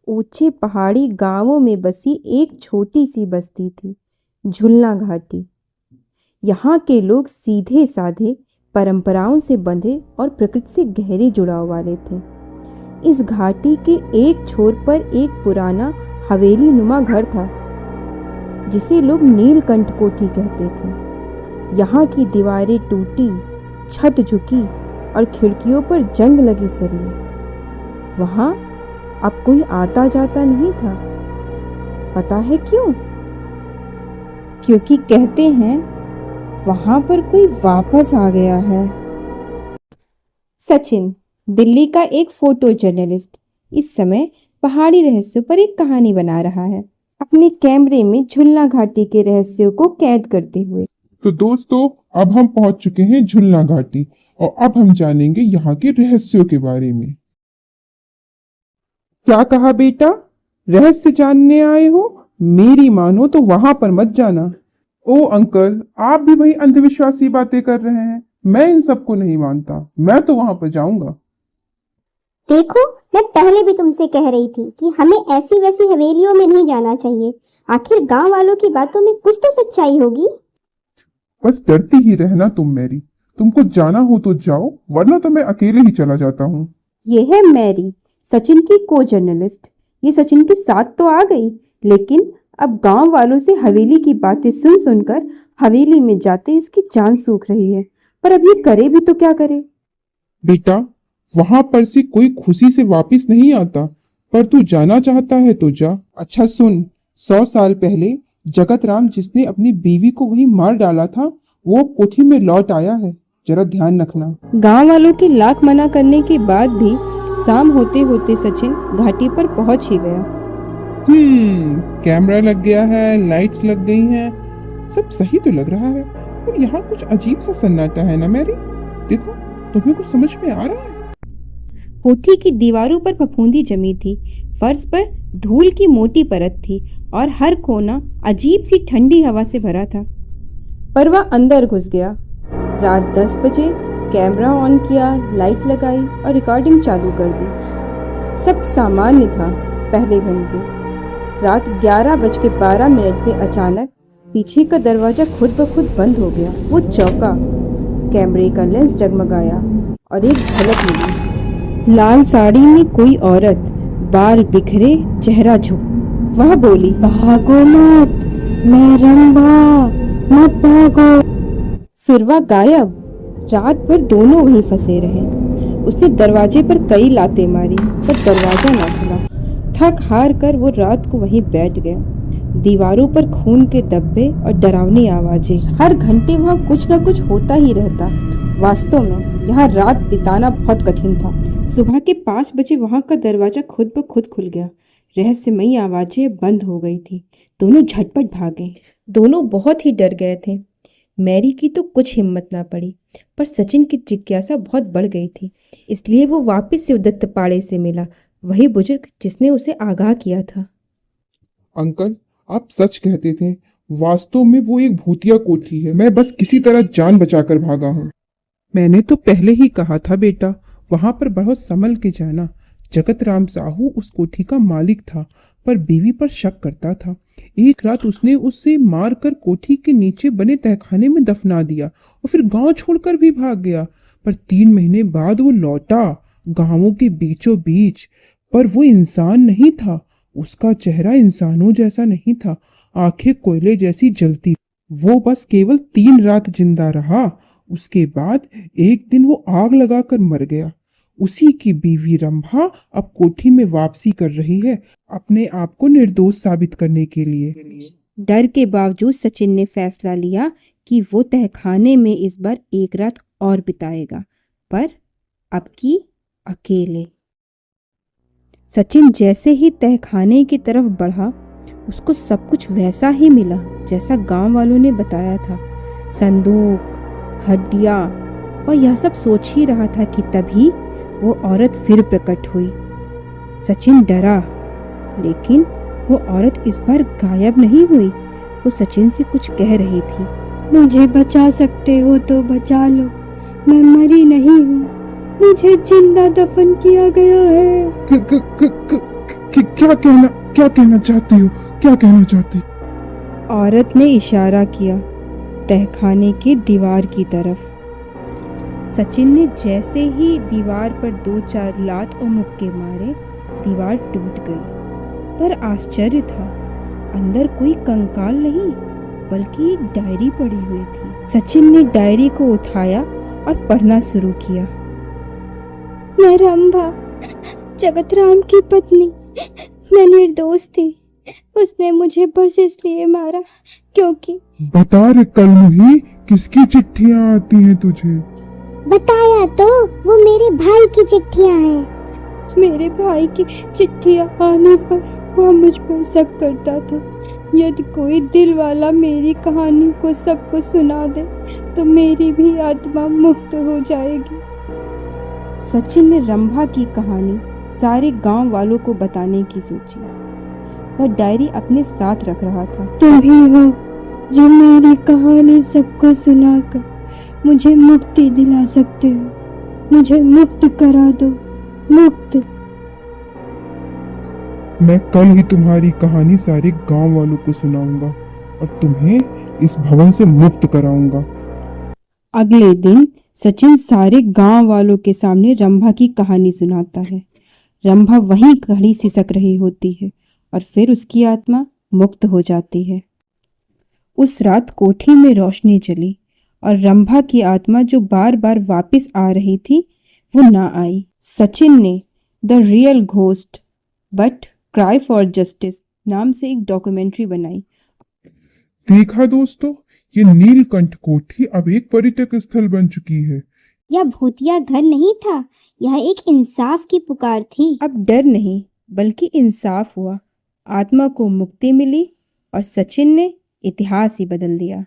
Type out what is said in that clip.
ऊंचे पहाड़ी गांवों में बसी एक छोटी सी बस्ती थी, झुलना घाटी। यहाँ के लोग सीधे साधे, परंपराओं से बंधे और प्रकृति से गहरे जुड़ाव वाले थे। इस घाटी के एक छोर पर एक पुराना हवेली नुमा घर था, जिसे लोग नीलकंठ कोठी कहते थे। यहाँ की दीवारें टूटी, छत झुकी और खिड़कियों पर जंग लगे सरिये। वहाँ अब कोई आता जाता नहीं था। पता है क्यों? क्योंकि कहते हैं वहां पर कोई वापस आ गया है। सचिन, दिल्ली का एक फोटो जर्नलिस्ट, इस समय पहाड़ी रहस्यों पर एक कहानी बना रहा है, अपने कैमरे में झुलना घाटी के रहस्यों को कैद करते हुए। तो दोस्तों, अब हम पहुंच चुके हैं झुलना घाटी और अब हम जानेंगे यहाँ के रहस्यों के बारे में। क्या कहा बेटा? रहस्य जानने आए हो? मेरी मानो तो वहां पर मत जाना। ओ अंकल, आप भी वही अंधविश्वासी बातें कर रहे हैं। मैं इन सबको नहीं मानता। मैं तो वहां पर जाऊंगा। देखो, मैं पहले भी तुमसे कह रही थी कि हमें ऐसी वैसी हवेलियों में नहीं जाना चाहिए। आखिर गांव वालों की बातों में कुछ तो सच्चाई होगी। बस डरती ही रहना तुम मैरी। तुमको जाना हो तो जाओ, वरना तो मैं अकेले ही चला जाता हूँ। ये है मैरी, सचिन की को जर्नलिस्ट। ये सचिन के साथ तो आ गई, लेकिन अब गांव वालों से हवेली की बातें सुन सुनकर हवेली में जाते इसकी जान सूख रही है। पर अब ये करे भी तो क्या करे? बेटा, वहां पर से कोई खुशी से वापस नहीं आता, पर तू जाना चाहता है तो जा। अच्छा सुन, 100 साल पहले जगत राम, जिसने अपनी बीवी को वहीं मार डाला था, वो कोठी में लौट आया है। जरा ध्यान रखना। गांव वालों के लाख मना करने के बाद भी शाम होते होते सचिन घाटी पर पहुंच ही गया। कैमरा लग गया है, लाइट्स लग गई हैं, सब सही तो लग रहा है, पर यहाँ कुछ अजीब सा सन्नाटा है ना मैरी? देखो, तुम्हें कुछ समझ में आ रहा है? कोठी की दीवारों पर फफूंदी जमी थी, फर्श पर धूल की मोटी परत थी और हर कोना अजीब सी ठंडी हवा से भरा था। पर वह अंदर घुस गया। रात 10 बजे कैमरा ऑन किया, लाइट लगाई और रिकॉर्डिंग चालू कर दी। सब सामान्य था पहले घंटे। रात 11:12 पे अचानक पीछे का दरवाजा खुद ब खुद बंद हो गया। वो चौंका, कैमरे का लेंस जगमगाया और एक झलक मिली। लाल साड़ी में कोई औरत, बाल बिखरे, चेहरा झुक। वह बोली, भागो मत, मैं रंभा, मत भागो। फिर वह गायब। रात भर दोनों वहीं फंसे रहे। उसने दरवाजे पर कई लातें मारी, पर दरवाजा ना खुला। थक हार कर वो रात को वहीं बैठ गया। दीवारों पर खून के धब्बे और डरावनी आवाजें। हर घंटे वहाँ कुछ न कुछ होता ही रहता। वास्तव में यहाँ रात बिताना बहुत कठिन था। सुबह के 5 बजे वहाँ का दरवाजा खुद ब खुद खुल गया। रहस्यमयी आवाजें बंद हो गई थी। दोनों झटपट भागे। दोनों बहुत ही डर गए थे। मैरी की तो कुछ हिम्मत ना पड़ी, पर सचिन की जिज्ञासा बहुत बढ़ गई थी, इसलिए वो वापस से दत्तपाड़े से मिला, वही बुजुर्ग जिसने उसे आगाह किया था। अंकल, आप सच कहते थे। वास्तव में वो एक भूतिया कोठी है। मैं बस किसी तरह जान बचाकर भागा हूँ। मैंने तो पहले ही कहा था बेटा, वहां पर बहुत संभल के जाना। जगत राम साहू उस कोठी का मालिक था, पर बीवी पर शक करता था। एक रात उसने उससे मारकर कोठी के नीचे बने तहखाने में दफना दिया और फिर गांव छोड़कर भी भाग गया। पर 3 महीने बाद वो लौटा, गांवों के बीचों बीच। पर वो इंसान नहीं था। उसका चेहरा इंसानों जैसा नहीं था, आंखें कोयले जैसी जलती। वो बस केवल 3 रात जिंदा रहा। उसके बाद एक दिन वो आग लगाकर मर गया। उसी की बीवी रंभा अब कोठी में वापसी कर रही है, अपने आप को निर्दोष साबित करने के लिए। डर के बावजूद सचिन ने फैसला लिया कि वो तहखाने में इस बार एक रात और बिताएगा, पर अब की अकेले। सचिन जैसे ही तहखाने की तरफ बढ़ा, उसको सब कुछ वैसा ही मिला जैसा गांव वालों ने बताया था। संदूक, हड्डियां। वह यह सब सोच ही रहा था कि तभी वो औरत फिर प्रकट हुई। सचिन डरा, लेकिन वो औरत इस बार गायब नहीं हुई। वो सचिन से कुछ कह रही थी। मुझे बचा सकते हो तो बचा लो, मैं मरी नहीं हूँ, मुझे जिंदा दफन किया गया है। क्या कहना चाहती हो? क्या कहना चाहती? औरत ने इशारा किया तहखाने के दीवार की तरफ। सचिन ने जैसे ही दीवार पर 2-4 लात और मुक्के मारे, दीवार टूट गई। पर आश्चर्य था, अंदर कोई कंकाल नहीं बल्कि एक डायरी पड़ी हुई थी। सचिन ने डायरी को उठाया और पढ़ना शुरू किया। मैं रंभा, जगत राम की पत्नी, मैं निर्दोष थी। उसने मुझे बस इसलिए मारा क्योंकि। बता रे कलमुही, किसकी चिट्ठियां आती हैं तुझे? बताया तो, वो मेरे भाई की चिट्ठियां हैं। मेरे भाई की चिट्ठियां आने पर वह मुझ पर शक करता था। यदि कोई दिल वाला मेरी कहानी को सबको सुना दे तो मेरी भी आत्मा मुक्त हो जाएगी। सचिन ने रंभा की कहानी सारे गांव वालों को बताने की सोची। वह डायरी अपने साथ रख रहा था। तुम ही हो जो मेरी कहानी सबको सुनाकर मुझे मुक्ति दिला सकते हो। मुझे मुक्त करा दो, मुक्त। मैं कल ही तुम्हारी कहानी सारे गांव वालों को सुनाऊंगा और तुम्हें इस भवन से मुक्त कराऊंगा। अगले दिन सचिन सारे गांव वालों के सामने रंभा की कहानी सुनाता है। रंभा वहीं खड़ी सिसक रही होती है और फिर उसकी आत्मा मुक्त हो जाती है। उस रात कोठी में रोशनी जली और रंभा की आत्मा जो बार बार वापस आ रही थी वो ना आई। सचिन ने the real ghost but cry for justice नाम से एक डॉक्यूमेंट्री बनाई। देखा दोस्तों, ये नीलकंठ कोठी अब एक पर्यटक स्थल बन चुकी है। यह भूतिया घर नहीं था, यह एक इंसाफ की पुकार थी। अब डर नहीं बल्कि इंसाफ हुआ, आत्मा को मुक्ति मिली और सचिन ने इतिहास ही बदल दिया।